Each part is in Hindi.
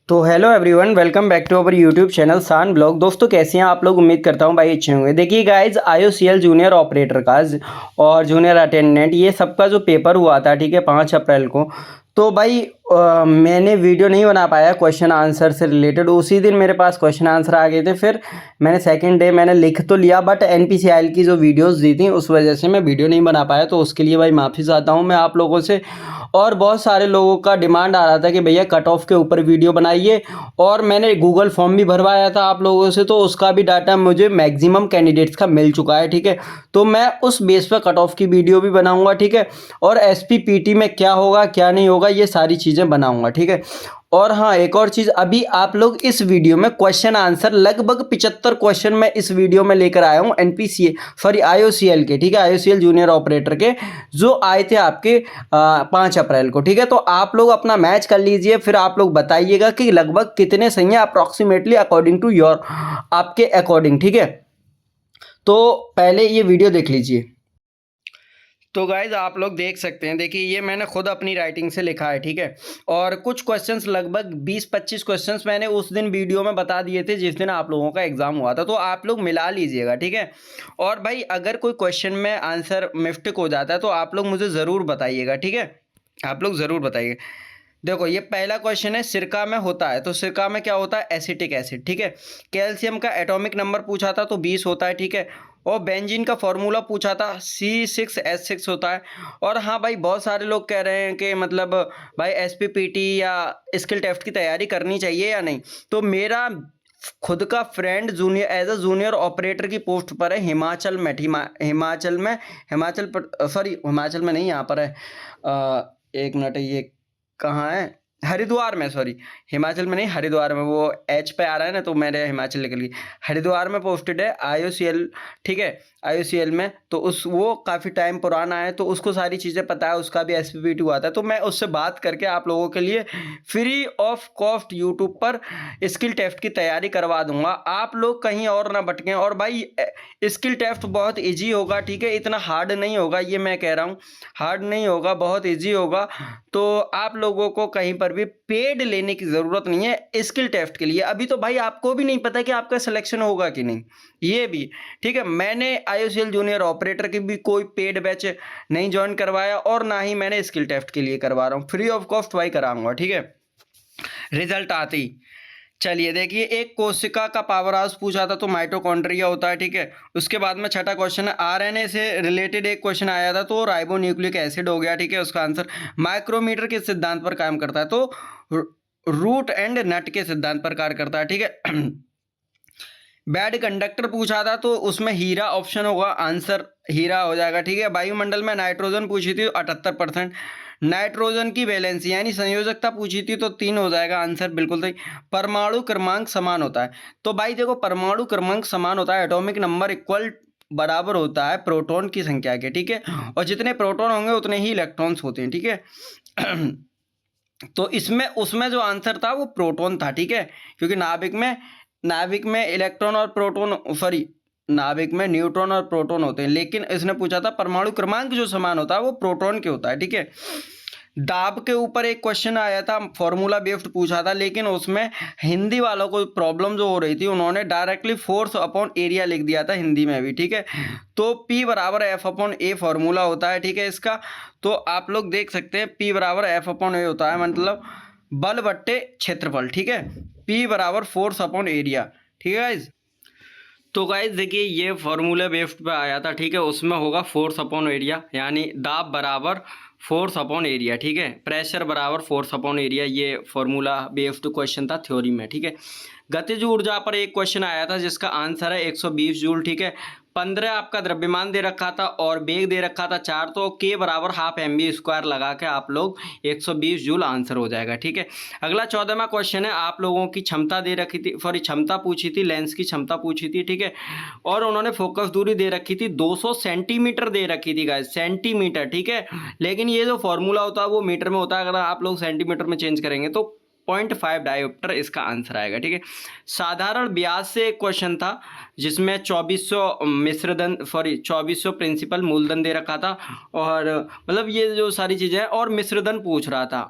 तो hello everyone, welcome back to our YouTube channel सान ब्लॉग। दोस्तों कैसे हैं आप लोग? उम्मीद करता हूं भाई अच्छे होंगे। देखिए गाइज, आईओसीएल जूनियर ऑपरेटर का और जूनियर अटेंडेंट ये सबका जो पेपर हुआ था, ठीक है, 5 अप्रैल को। तो भाई मैंने वीडियो नहीं बना पाया क्वेश्चन आंसर से रिलेटेड। उसी दिन मेरे पास क्वेश्चन आंसर आ गए थे। फिर मैंने सेकेंड डे मैंने लिख तो लिया, बट एनपीसीआईएल की जो वीडियोस दी थी उस वजह से मैं वीडियो नहीं बना पाया। तो उसके लिए भाई माफ़ी चाहता हूँ मैं आप लोगों से। और बहुत सारे लोगों का डिमांड आ रहा था कि भैया कट ऑफ के ऊपर वीडियो बनाइए, और मैंने गूगल फॉर्म भी भरवाया था आप लोगों से, तो उसका भी डाटा मुझे मैक्सिमम कैंडिडेट्स का मिल चुका है, ठीक है। तो मैं उस बेस पर कट ऑफ की वीडियो भी बनाऊंगा, ठीक है। और एसपीपीटी में क्या होगा क्या नहीं होगा ये सारी चीज़ें बनाऊंगा, ठीक है। और हाँ, एक और चीज़, अभी आप लोग इस वीडियो में क्वेश्चन आंसर लगभग 75 क्वेश्चन मैं इस वीडियो में लेकर आया हूँ एनपीसीए सॉरी आईओसीएल के, ठीक है, आईओसीएल जूनियर ऑपरेटर के, जो आए थे आपके 5 अप्रैल को, ठीक है। तो आप लोग अपना मैच कर लीजिए, फिर आप लोग बताइएगा कि लगभग कितने सही हैं अप्रॉक्सीमेटली अकॉर्डिंग टू योर, आपके अकॉर्डिंग, ठीक है। तो पहले ये वीडियो देख लीजिए। तो गाइज आप लोग देख सकते हैं, देखिए ये मैंने खुद अपनी राइटिंग से लिखा है, ठीक है। और कुछ क्वेश्चंस लगभग 20-25 क्वेश्चंस मैंने उस दिन वीडियो में बता दिए थे जिस दिन आप लोगों का एग्जाम हुआ था। तो आप लोग मिला लीजिएगा, ठीक है। और भाई अगर कोई क्वेश्चन में आंसर मिस्टेक हो जाता है तो आप लोग मुझे ज़रूर बताइएगा, ठीक है। आप लोग ज़रूर बताइए। देखो ये पहला क्वेश्चन है, सिरका में होता है, तो सिरका में क्या होता है? एसिटिक एसिड, ठीक है। कैल्शियम का एटॉमिक नंबर पूछा था तो 20 होता है, ठीक है। और बेंजीन का फॉर्मूला पूछा था, C6H6 होता है। और हाँ भाई, बहुत सारे लोग कह रहे हैं कि मतलब भाई एसपीपीटी या स्किल टेस्ट की तैयारी करनी चाहिए या नहीं। तो मेरा खुद का friend junior as a junior operator की पोस्ट पर है हिमाचल में, हिमाचल में नहीं, यहाँ पर है। एक मिनट, ये कहाँ है? हरिद्वार में, सॉरी, हिमाचल में नहीं, हरिद्वार में। वो एच पे आ रहा है ना, तो मैंने हिमाचल निकल गई। हरिद्वार में पोस्टेड है आईओसीएल, ठीक है, आईओसीएल में। तो उस वो काफ़ी टाइम पुराना है, तो उसको सारी चीज़ें पता है, उसका भी एसपीपीटी हुआ था। तो मैं उससे बात करके आप लोगों के लिए फ्री ऑफ कॉस्ट यूट्यूब पर स्किल टेस्ट की तैयारी करवा दूंगा। आप लोग कहीं और ना भटकें। और भाई स्किल टेस्ट बहुत ईजी होगा, ठीक है, इतना हार्ड नहीं होगा, ये मैं कह रहा हूँ। हार्ड नहीं होगा, बहुत ईजी होगा। तो आप लोगों को कहीं पर भी पेड लेने की ज़रूरत नहीं है स्किल टेस्ट के लिए। अभी तो भाई आपको भी नहीं पता कि आपका सिलेक्शन होगा कि नहीं, ये भी, ठीक है। मैंने आईओसीएल जूनियर ऑपरेटर की भी कोई पेड बैच नहीं ज्वाइन करवाया, और ना ही मैंने स्किल टेस्ट के लिए करवा रहा हूँ। फ्री ऑफ कॉस्ट भाई कराऊंगा, ठीक है। रिजल्ट आते ही चलिए देखिए, एक कोशिका का पावर हाउस पूछा था तो माइटोकॉन्ड्रिया होता है, ठीक है। उसके बाद में छठा क्वेश्चन है, आरएनए से रिलेटेड एक क्वेश्चन आया था तो राइबोन्यूक्लिक एसिड हो गया, ठीक है। उसका आंसर माइक्रोमीटर के सिद्धांत पर काम करता है, तो रूट एंड नट के सिद्धांत पर कार्य करता है, ठीक है। बैड कंडक्टर पूछा था तो उसमें हीरा ऑप्शन होगा, आंसर हीरा हो जाएगा, ठीक है। वायुमंडल में नाइट्रोजन पूछी थी 78%, नाइट्रोजन की वैलेंसी यानी संयोजकता पूछी थी तो 3 हो जाएगा, आंसर बिल्कुल सही। परमाणु क्रमांक समान होता है, तो भाई देखो परमाणु क्रमांक समान होता है, एटॉमिक नंबर इक्वल बराबर होता है प्रोटॉन की संख्या के, ठीक है। और जितने प्रोटॉन होंगे उतने ही इलेक्ट्रॉन्स होते हैं, ठीक है। तो इसमें उसमें जो आंसर था वो प्रोटॉन था, ठीक है। क्योंकि नाभिक में इलेक्ट्रॉन और प्रोटॉन, सॉरी, नाभिक में न्यूट्रॉन और प्रोटॉन होते हैं, लेकिन इसने पूछा था परमाणु क्रमांक जो समान होता है वो प्रोटॉन के होता है, ठीक है। दाब के ऊपर एक क्वेश्चन आया था, फॉर्मूला बेस्ड पूछा था, लेकिन उसमें हिंदी वालों को प्रॉब्लम जो हो रही थी, उन्होंने डायरेक्टली फोर्स अपॉन एरिया लिख दिया था हिंदी में भी, ठीक है। तो P बराबर एफ अपॉन ए फॉर्मूला होता है, ठीक है इसका। तो आप लोग देख सकते हैं P बराबर एफ अपॉन ए होता है, मतलब बल बट्टे क्षेत्रफल, ठीक है। P बराबर फोर्स अपॉन एरिया, ठीक है गाइज। तो गाइज देखिए ये फॉर्मूला बेस्ड पे आया था, ठीक है। उसमें होगा फोर्स अपॉन एरिया, यानी दाब बराबर फोर्स अपॉन एरिया, ठीक है। प्रेशर बराबर फोर्स अपॉन एरिया, ये फॉर्मूला बेस्ड क्वेश्चन था थ्योरी में, ठीक है। गतिज ऊर्जा पर एक क्वेश्चन आया था जिसका आंसर है 120 जूल, ठीक है। 15 आपका द्रव्यमान दे रखा था और वेग दे रखा था 4, तो के बराबर हाफ mv² लगा के आप लोग 120 जूल आंसर हो जाएगा, ठीक है। अगला 14वां क्वेश्चन है, आप लोगों की क्षमता दे रखी थी, सॉरी क्षमता पूछी थी, लेंस की क्षमता पूछी थी, ठीक है। और उन्होंने फोकस दूरी दे रखी थी 200 सेंटीमीटर दे रखी थी गाइस, सेंटीमीटर, ठीक है। लेकिन ये जो फॉर्मूला होता है वो मीटर में होता है, अगर आप लोग सेंटीमीटर में चेंज करेंगे तो 0.5 डायोप्टर इसका आंसर आएगा। ठीक है, साधारण ब्याज से एक क्वेश्चन था जिसमें 2400 प्रिंसिपल मूलधन दे रखा था, और मतलब ये जो सारी चीज़ें, और मिश्रधन पूछ रहा था,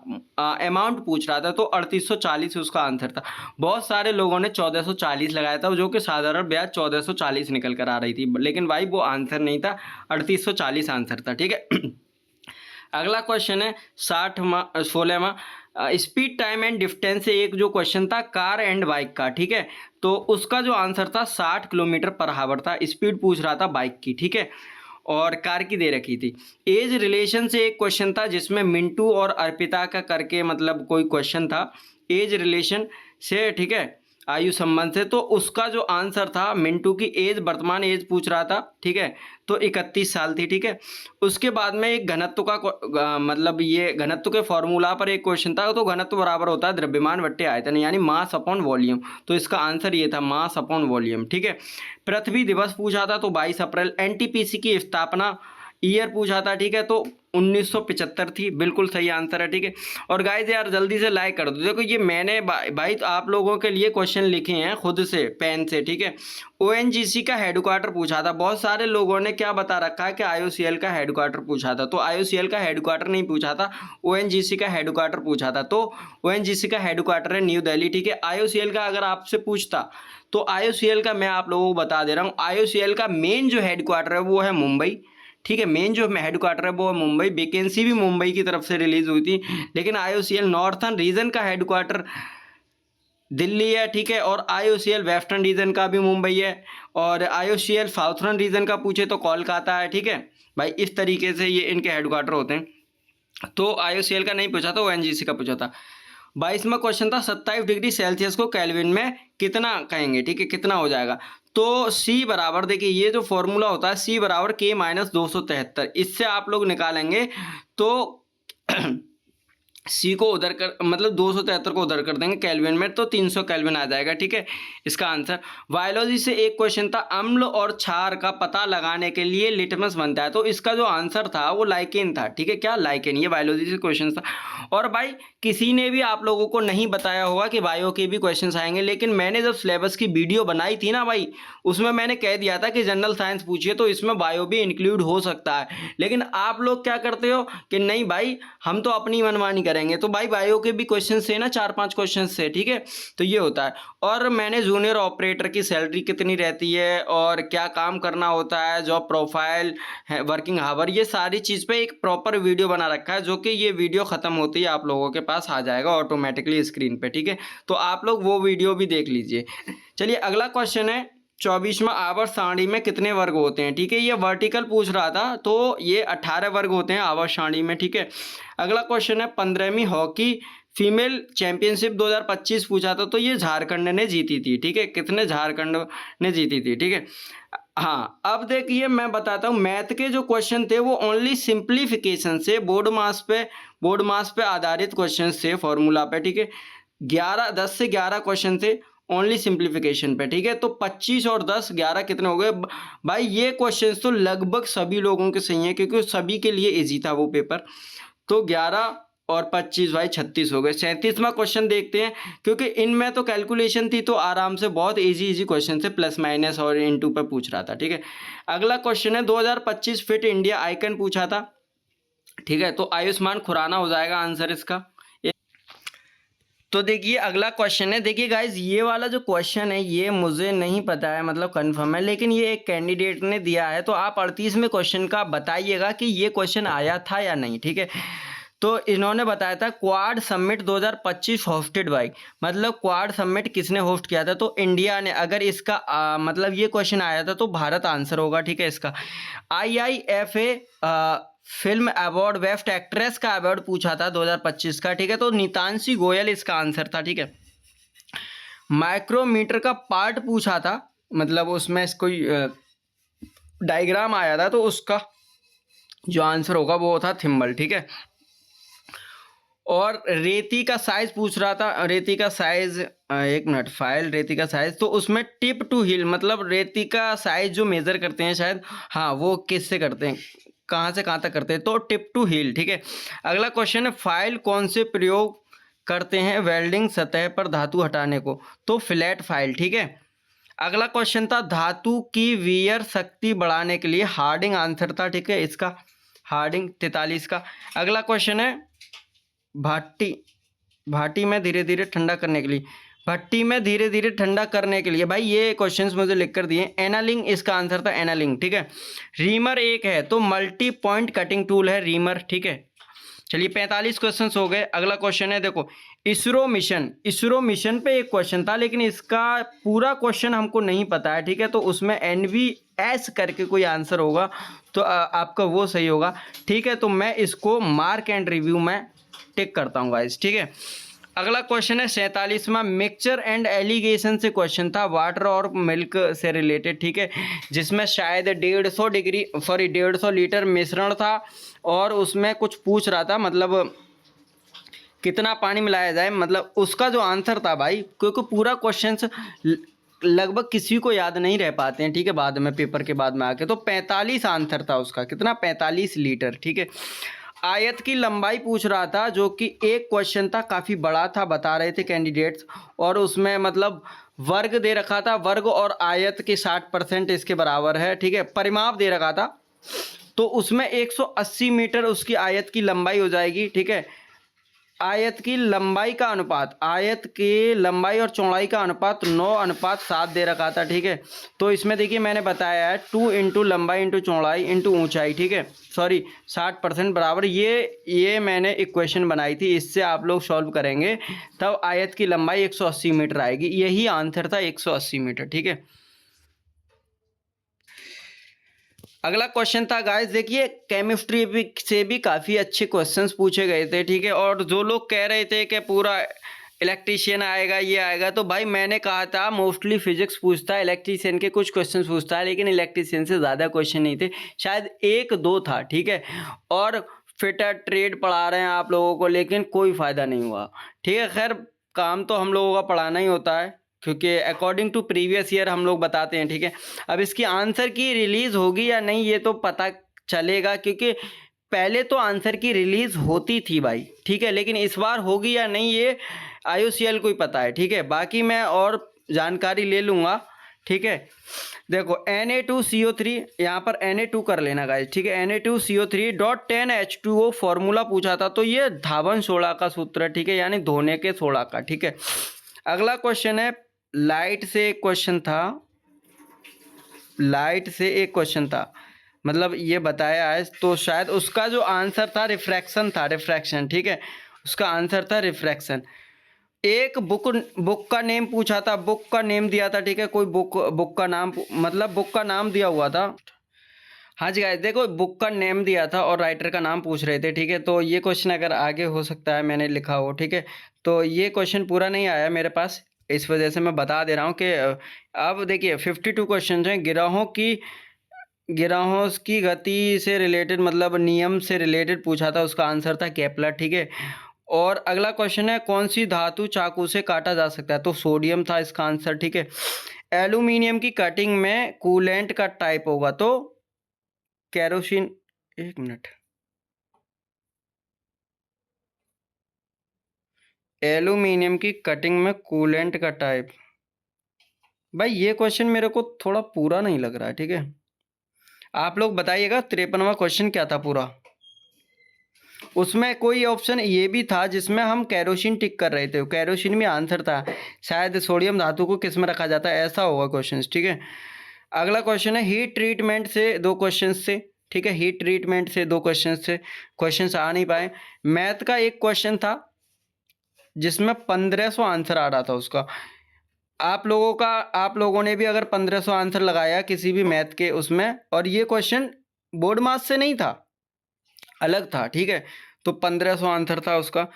अमाउंट पूछ रहा था, तो 3840 उसका आंसर था। बहुत सारे लोगों ने 1440 लगाया था, जो कि साधारण ब्याज 1440 निकल कर आ रही थी, लेकिन भाई वो आंसर नहीं था, 3840 आंसर था। ठीक है। अगला क्वेश्चन है 16वां, स्पीड टाइम एंड डिस्टेंस से एक जो क्वेश्चन था कार एंड बाइक का। ठीक है, तो उसका जो आंसर था 60 किलोमीटर पर हावर था, स्पीड पूछ रहा था बाइक की। ठीक है, और कार की दे रखी थी। एज रिलेशन से एक क्वेश्चन था जिसमें मिंटू और अर्पिता का करके मतलब कोई क्वेश्चन था एज रिलेशन से। ठीक है, आयु संबंध से, तो उसका जो आंसर था मिंटू की एज, वर्तमान एज पूछ रहा था। ठीक है, तो 31 साल थी। ठीक है, उसके बाद में एक घनत्व का मतलब ये घनत्व के फॉर्मूला पर एक क्वेश्चन था, तो घनत्व बराबर होता है द्रव्यमान बट्टे आयतन, यानी मास अपॉन वॉल्यूम, तो इसका आंसर ये था मास अपॉन वॉल्यूम। ठीक है, पृथ्वी दिवस पूछा था तो 22 अप्रैल। एनटीपीसी की स्थापना ईयर पूछा था। ठीक है, तो 1975 थी, बिल्कुल सही आंसर है। ठीक है, और गाइस यार जल्दी से लाइक कर दो। देखो ये मैंने भाई तो आप लोगों के लिए क्वेश्चन लिखे हैं खुद से पेन से। ठीक है, ओएनजीसी का हेडक्वार्टर पूछा था, बहुत सारे लोगों ने क्या बता रखा है कि आईओसीएल का हेडक्वार्टर पूछा था, तो आईओसीएल का हेडक्वार्टर नहीं पूछा था, ओएनजीसी का हेडक्वार्टर पूछा था। तो ओएनजीसी का हेडक्वार्टर है न्यू दिल्ली। ठीक है, आईओसीएल का अगर आपसे पूछता तो आईओसीएल का मैं आप लोगों को बता दे रहा हूँ, आईओसीएल का मेन जो हेडक्वार्टर है वो है मुंबई। ठीक है, मेन जो हेडक्वार्टर है वो है मुंबई, वैकेंसी भी मुंबई की तरफ से रिलीज हुई थी, लेकिन आईओसीएल नॉर्थर्न रीजन का हेडक्वार्टर दिल्ली है। ठीक है, और आईओसीएल वेस्टर्न रीजन का भी मुंबई है, और आईओसीएल साउथर्न रीजन का पूछे तो कोलकाता है। ठीक है भाई, इस तरीके से ये इनके हेडक्वार्टर होते हैं। तो आईओसीएल का नहीं पूछा था, ओएनजीसी का पूछा था। 22वां क्वेश्चन था 27 डिग्री सेल्सियस को केल्विन में कितना कहेंगे। ठीक है, कितना हो जाएगा, तो सी बराबर, देखिए ये जो फॉर्मूला होता है सी बराबर के माइनस 273, इससे आप लोग निकालेंगे तो सी को उधर कर मतलब 273 को उधर कर देंगे केल्विन में, तो 300 केल्विन आ जाएगा। ठीक है, इसका आंसर। बायोलॉजी से एक क्वेश्चन था अम्ल और क्षार का पता लगाने के लिए लिटमस बनता है, तो इसका जो आंसर था वो लाइकेन था। ठीक है, क्या लाइकेन, ये बायोलॉजी से क्वेश्चन था। और भाई किसी ने भी आप लोगों को नहीं बताया होगा कि बायो के भी क्वेश्चन आएंगे, लेकिन मैंने जब सिलेबस की वीडियो बनाई थी ना भाई, उसमें मैंने कह दिया था कि जनरल साइंस पूछिए तो इसमें बायो भी इंक्लूड हो सकता है, लेकिन आप लोग क्या करते हो कि नहीं भाई हम तो अपनी मनमानी करेंगे, तो भाई बायो के भी क्वेश्चन से ना 4-5 क्वेश्चन से। ठीक है, तो ये होता है। और मैंने जूनियर ऑपरेटर की सैलरी कितनी रहती है और क्या काम करना होता है, जॉब प्रोफाइल, वर्किंग आवर, ये सारी चीज़ पे एक प्रॉपर वीडियो बना रखा है, जो कि ये वीडियो ख़त्म होती है आप लोगों के पास आ जाएगा ऑटोमेटिकली स्क्रीन पे। ठीक है, तो आप लोग वो वीडियो भी देख लीजिए। चलिए अगला क्वेश्चन है 24वां, आवर्त सारणी में कितने वर्ग होते हैं। ठीक है, ये वर्टिकल पूछ रहा था, तो ये 18 वर्ग होते हैं आवर्त सारणी में। ठीक है, अगला क्वेश्चन है 15वीं हॉकी फीमेल चैंपियनशिप 2025 पूछा था, तो ये झारखंड ने जीती थी। ठीक है, कितने झारखंड ने जीती थी। ठीक है, हाँ अब देखिए मैं बताता हूँ, मैथ के जो क्वेश्चन थे वो ओनली सिंप्लीफिकेशन से बोर्ड मास पे आधारित क्वेश्चन थे फॉर्मूला पे। ठीक है, 10 से 11 क्वेश्चन थे ओनली सिंप्लीफिकेशन पे। ठीक है, तो 25 और 10 11 कितने हो गए भाई, ये क्वेश्चन तो लगभग सभी लोगों के सही हैं क्योंकि सभी के लिए इजी था वो पेपर। तो 11 और 25 भाई 36 हो गए। 37वां क्वेश्चन देखते हैं, क्योंकि इनमें तो कैलकुलेशन थी तो आराम से बहुत इजी क्वेश्चन से प्लस माइनस और इनटू पे पूछ रहा था। ठीक है, अगला क्वेश्चन है 2025 फिट इंडिया आइकन पूछा था। ठीक है, तो आयुष्मान खुराना हो जाएगा आंसर इसका। तो देखिए अगला क्वेश्चन है, देखिए गाइज ये वाला जो क्वेश्चन है ये मुझे नहीं पता है मतलब कंफर्म है, लेकिन ये एक कैंडिडेट ने दिया है, तो आप 38वें क्वेश्चन का बताइएगा कि ये क्वेश्चन आया था या नहीं। ठीक है, तो इन्होंने बताया था क्वाड समिट 2025 होस्टेड बाई, मतलब क्वाड समिट किसने होस्ट किया था, तो इंडिया ने। अगर इसका मतलब ये क्वेश्चन आया था तो भारत आंसर होगा। ठीक है, इसका IIFA film award best actress का अवार्ड पूछा था 2025 का। ठीक है, तो नीतांशी गोयल इसका आंसर था। ठीक है, माइक्रोमीटर का पार्ट पूछा था, मतलब उसमें कोई डायग्राम आया था, तो उसका जो आंसर होगा वो था थिम्बल। ठीक है, और रेती का साइज पूछ रहा था, रेती का साइज एक मिनट फाइल, रेती का साइज, तो उसमें टिप टू हिल मतलब रेती का साइज जो मेजर करते हैं शायद, हाँ वो किससे करते हैं, कहाँ से कहाँ तक करते हैं, तो टिप टू हिल। ठीक है, अगला क्वेश्चन है फाइल कौन से प्रयोग करते हैं वेल्डिंग सतह पर धातु हटाने को? तो फ्लैट फाइल, ठीक है। अगला क्वेश्चन था धातु की वियर शक्ति बढ़ाने के लिए, हार्डिंग आंसर था, ठीक है इसका, हार्डिंग 43 का। अगला क्वेश्चन है भाटी में धीरे धीरे ठंडा करने के लिए, भट्टी में धीरे धीरे ठंडा करने के लिए, भाई ये क्वेश्चंस मुझे लिख कर दिए। एनालिंग इसका आंसर था, एनालिंग, ठीक है। रीमर एक है तो मल्टी पॉइंट कटिंग टूल है रीमर, ठीक है। चलिए 45 क्वेश्चंस हो गए। अगला क्वेश्चन है देखो इसरो मिशन पे एक क्वेश्चन था, लेकिन इसका पूरा क्वेश्चन हमको नहीं पता है, ठीक है। तो उसमें NVS करके कोई आंसर होगा तो आपका वो सही होगा, ठीक है। तो मैं इसको मार्क एंड रिव्यू में टिक करता हूँ गाइस, ठीक है। अगला क्वेश्चन है 47वां, मिक्सचर एंड एलिगेशन से क्वेश्चन था, वाटर और मिल्क से रिलेटेड, ठीक है। जिसमें शायद 150 लीटर मिश्रण था और उसमें कुछ पूछ रहा था, मतलब कितना पानी मिलाया जाए, मतलब उसका जो आंसर था भाई, क्योंकि पूरा क्वेश्चन लगभग किसी को याद नहीं रह पाते हैं, ठीक है, बाद में पेपर के बाद में आके। तो 45 आंसर था उसका, कितना, 45 लीटर, ठीक है। आयत की लंबाई पूछ रहा था, जो कि एक क्वेश्चन था, काफ़ी बड़ा था, बता रहे थे कैंडिडेट्स, और उसमें मतलब वर्ग दे रखा था, वर्ग और आयत के 60% इसके बराबर है, ठीक है। परिमाप दे रखा था, तो उसमें 180 मीटर उसकी आयत की लंबाई हो जाएगी, ठीक है। आयत की लंबाई का अनुपात, आयत की लंबाई और चौड़ाई का अनुपात 9:7 दे रखा था, ठीक है। तो इसमें देखिए मैंने बताया है 2 इंटू लंबाई इंटू चौड़ाई इंटू ऊंचाई, ठीक है, सॉरी 60% बराबर, ये मैंने इक्वेशन बनाई थी, इससे आप लोग सॉल्व करेंगे तब आयत की लंबाई 180 मीटर आएगी। यही आंसर था 180 मीटर, ठीक है। अगला क्वेश्चन था गाइस, देखिए केमिस्ट्री से भी काफ़ी अच्छे क्वेश्चंस पूछे गए थे, ठीक है। और जो लोग कह रहे थे कि पूरा इलेक्ट्रीशियन आएगा, ये आएगा, तो भाई मैंने कहा था मोस्टली फिजिक्स पूछता है, इलेक्ट्रीशियन के कुछ क्वेश्चंस पूछता है, लेकिन इलेक्ट्रीशियन से ज़्यादा क्वेश्चन नहीं थे, शायद 1-2 था, ठीक है। और फिटर ट्रेड पढ़ा रहे हैं आप लोगों को, लेकिन कोई फ़ायदा नहीं हुआ, ठीक है। खैर काम तो हम लोगों का पढ़ाना ही होता है, क्योंकि अकॉर्डिंग टू प्रीवियस ईयर हम लोग बताते हैं, ठीक है। अब इसकी आंसर की रिलीज़ होगी या नहीं ये तो पता चलेगा, क्योंकि पहले तो आंसर की रिलीज़ होती थी भाई, ठीक है, लेकिन इस बार होगी या नहीं ये IOCL को ही पता है, ठीक है। बाकी मैं और जानकारी ले लूँगा, ठीक है। देखो Na2CO3, यहाँ पर Na2 कर लेना गाइस, ठीक है। Na2CO3.10H2O फॉर्मूला पूछा था, तो ये धावन सोडा का सूत्र है, ठीक है, यानी धोने के सोडा का, ठीक है। अगला क्वेश्चन है लाइट से एक क्वेश्चन था, मतलब ये बताया है, तो शायद उसका जो आंसर था रिफ्रैक्शन, ठीक है, उसका आंसर था रिफ्रैक्शन। एक बुक का नेम पूछा था, बुक का नेम दिया था, ठीक है, कोई बुक का नाम, मतलब बुक का नाम दिया हुआ था। हाँ जी गाइस, देखो बुक का नेम दिया था और राइटर का नाम पूछ रहे थे, ठीक है। तो ये क्वेश्चन अगर आगे हो सकता है मैंने लिखा हो, ठीक है। तो ये क्वेश्चन पूरा नहीं आया मेरे पास, इस वजह से मैं बता दे रहा हूँ कि अब देखिए 52 क्वेश्चन हैं। गिरोह की गति से रिलेटेड, मतलब नियम से रिलेटेड पूछा था, उसका आंसर था केपलर, ठीक है। और अगला क्वेश्चन है कौन सी धातु चाकू से काटा जा सकता है, तो सोडियम था इसका आंसर, ठीक है। एल्यूमिनियम की कटिंग में कूलेंट का टाइप होगा तो केरोसिन, एक मिनट, एल्यूमिनियम की कटिंग में कूलेंट का टाइप, भाई ये क्वेश्चन मेरे को थोड़ा पूरा नहीं लग रहा है, ठीक है। आप लोग बताइएगा 53वां क्वेश्चन क्या था पूरा। उसमें कोई ऑप्शन ये भी था जिसमें हम केरोसिन टिक कर रहे थे, केरोसिन में आंसर था, शायद सोडियम धातु को किस में रखा जाता है, ऐसा होगा क्वेश्चन, ठीक है। अगला क्वेश्चन है हीट ट्रीटमेंट से 2 क्वेश्चन से, ठीक है, हीट ट्रीटमेंट से 2 क्वेश्चन से क्वेश्चन आ नहीं पाए। मैथ का एक क्वेश्चन था जिसमें 1500 आंसर आ रहा था उसका। आप लोगों ने भी अगर 1500 आंसर लगाया किसी भी मैथ के उसमें, और ये क्वेश्चन बोर्ड मार्क्स से नहीं था, अलग था, ठीक है। तो 1500 आंसर था उसका।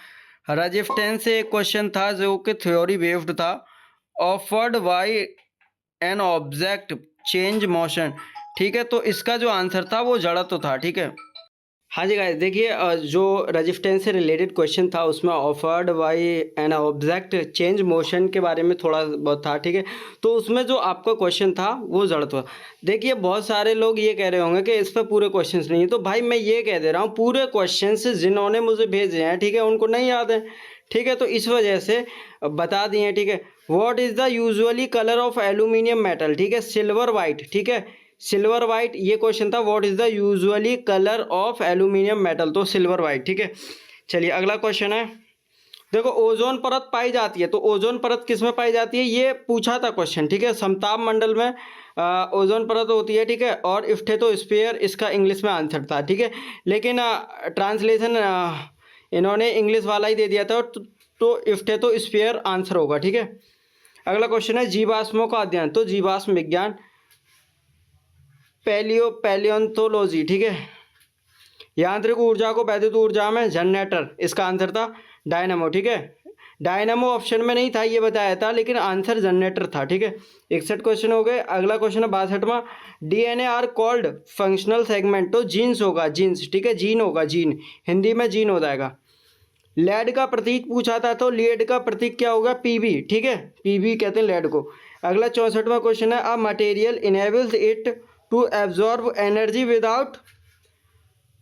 रेजिस्टेंस से एक क्वेश्चन था जो कि थ्योरी बेस्ड था, offered by an object change motion, ठीक है। तो इसका जो आंसर था वो जड़त्व था, ठीक है। हाँ जी गाइस, देखिए जो रेजिस्टेंस से रिलेटेड क्वेश्चन था उसमें offered by an object change motion के बारे में थोड़ा बहुत था, ठीक है। तो उसमें जो आपका क्वेश्चन था वो जड़त्व। देखिए बहुत सारे लोग ये कह रहे होंगे कि इस पर पूरे क्वेश्चंस नहीं है, तो भाई मैं ये कह दे रहा हूँ पूरे क्वेश्चंस जिन्होंने मुझे भेजे हैं, ठीक है, उनको नहीं याद है, ठीक है, तो इस वजह से बता दिए, ठीक है। What is the usually colour of aluminium metal, ठीक है, सिल्वर वाइट, ठीक है, सिल्वर वाइट ये क्वेश्चन था, what is the usually colour of aluminium metal, तो सिल्वर वाइट, ठीक है। चलिए अगला क्वेश्चन है, देखो ओजोन परत पाई जाती है, तो ओजोन परत किस में पाई जाती है, ये पूछा था क्वेश्चन, ठीक है। समताप मंडल में ओजोन परत होती है, ठीक है, और स्फेटोस्फीयर इसका इंग्लिश में आंसर था, ठीक है, लेकिन ट्रांसलेशन इन्होंने इंग्लिश वाला ही दे दिया था, तो स्फेटोस्फीयर आंसर होगा, ठीक है। अगला क्वेश्चन है जीवाश्मों का अध्ययन, तो जीवाश्म विज्ञान, पैलियोंथोलॉजी, ठीक है। यांत्रिक ऊर्जा को वैद्युत ऊर्जा में जनरेटर, इसका आंसर था डायनामो, ठीक है। डायनामो ऑप्शन में नहीं था ये बताया था, लेकिन आंसर जनरेटर था, ठीक है। 61 क्वेश्चन हो गए। अगला क्वेश्चन है 62वां, DNA are called functional segment, तो जीन्स होगा, जीन्स, ठीक है, जीन होगा, जीन, हिंदी में जीन हो जाएगा। लेड का प्रतीक पूछा था, तो लेड का प्रतीक क्या होगा, पीबी, ठीक है, पीबी कहते हैं लेड को। अगला 64वां क्वेश्चन है, a material enables it to absorb energy without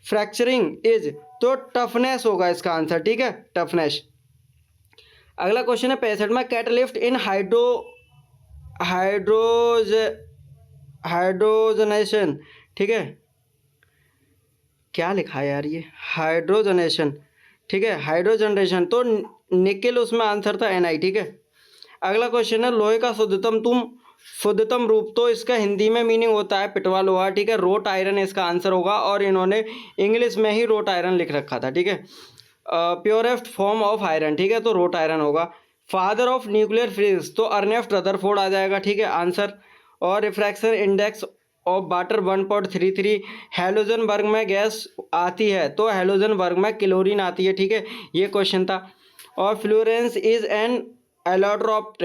fracturing is, तो टफनेस होगा इसका आंसर, ठीक है, टफनेस। अगला क्वेश्चन है 65 में, कैटलिस्ट इन हाइड्रोजनेशन, ठीक है, क्या लिखा है यार ये, हाइड्रोजनेशन, ठीक है, हाइड्रोजनरेशन, तो निकेल उसमें आंसर था Na, ठीक है। अगला क्वेश्चन है लोहे का शुद्धतम रूप, तो इसका हिंदी में मीनिंग होता है पिटवा लोहा, ठीक है, रोट आयरन इसका आंसर होगा, और इन्होंने इंग्लिश में ही रोट आयरन लिख रखा था, ठीक है। प्योरेस्ट फॉर्म ऑफ आयरन, ठीक है, तो रोट आयरन होगा। फादर ऑफ न्यूक्लियर फिजिक्स, तो अर्नेस्ट रदरफोर्ड आ जाएगा, ठीक है, आंसर। और refraction index of water 1.33, halogen वर्ग में गैस आती है, तो हेलोजन वर्ग में क्लोरीन आती है, ठीक है, ये क्वेश्चन था। और फ्लोरेंस इज एन एलोट्रोप्ट,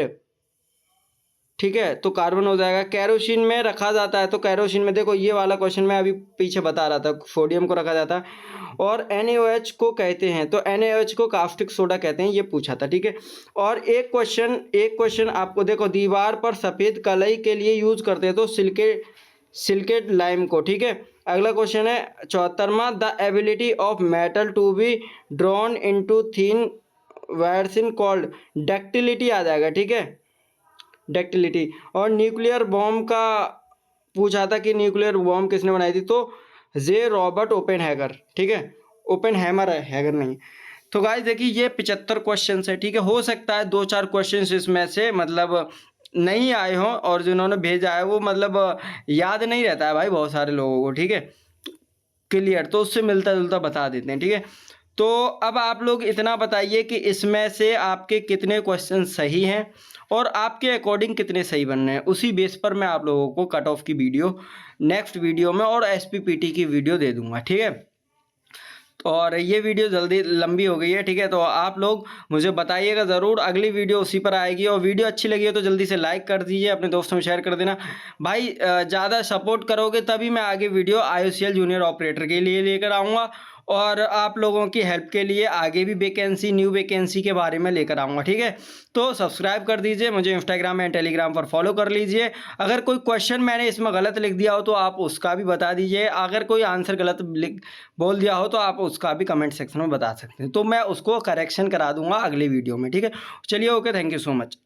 ठीक है, तो कार्बन हो जाएगा। कैरोसिन में रखा जाता है, तो कैरोसिन में देखो ये वाला क्वेश्चन मैं अभी पीछे बता रहा था, सोडियम को रखा जाता है। और NaOH को कहते हैं, तो NaOH को कास्टिक सोडा कहते हैं, ये पूछा था, ठीक है। और एक क्वेश्चन आपको देखो, दीवार पर सफ़ेद कलई के लिए यूज करते हैं, तो सिलिकेट लाइम को, ठीक है। अगला क्वेश्चन है 74वां, the ability of metal to be drawn into thin wires in called, ductility आ जाएगा, ठीक है, डक्टिलिटी। और न्यूक्लियर बॉम्ब का पूछा था कि न्यूक्लियर बॉम्ब किसने बनाई थी, तो जे रॉबर्ट ओपेनहेगर, ठीक है, ओपेनहेमर है, हैगर नहीं। तो गाइस देखिए ये 75 क्वेश्चन है, ठीक है, हो सकता है 2-4 क्वेश्चन इसमें से मतलब नहीं आए हों, और जिन्होंने भेजा है वो मतलब याद नहीं रहता है भाई बहुत सारे लोगों को, ठीक है, क्लियर, तो उससे मिलता जुलता बता देते हैं, ठीक है। तो अब आप लोग इतना बताइए कि इसमें से आपके कितने क्वेश्चन सही हैं और आपके अकॉर्डिंग कितने सही बन रहे हैं, उसी बेस पर मैं आप लोगों को कट ऑफ की वीडियो नेक्स्ट वीडियो में और SPPT की वीडियो दे दूंगा, ठीक है। और ये वीडियो जल्दी लंबी हो गई है, ठीक है, तो आप लोग मुझे बताइएगा ज़रूर, अगली वीडियो उसी पर आएगी। और वीडियो अच्छी लगी हो तो जल्दी से लाइक कर दीजिए, अपने दोस्तों में शेयर कर देना भाई, ज़्यादा सपोर्ट करोगे तभी मैं आगे वीडियो IOCL जूनियर ऑपरेटर के लिए लेकर आऊँगा, और आप लोगों की हेल्प के लिए आगे भी न्यू वैकेंसी के बारे में लेकर आऊँगा, ठीक है। तो सब्सक्राइब कर दीजिए, मुझे इंस्टाग्राम एंड टेलीग्राम पर फॉलो कर लीजिए। अगर कोई क्वेश्चन मैंने इसमें गलत लिख दिया हो तो आप उसका भी बता दीजिए, अगर कोई आंसर गलत बोल दिया हो तो आप उसका भी कमेंट सेक्शन में बता सकते हैं, तो मैं उसको करेक्शन करा दूंगा अगली वीडियो में, ठीक है। चलिए, okay, thank you so much.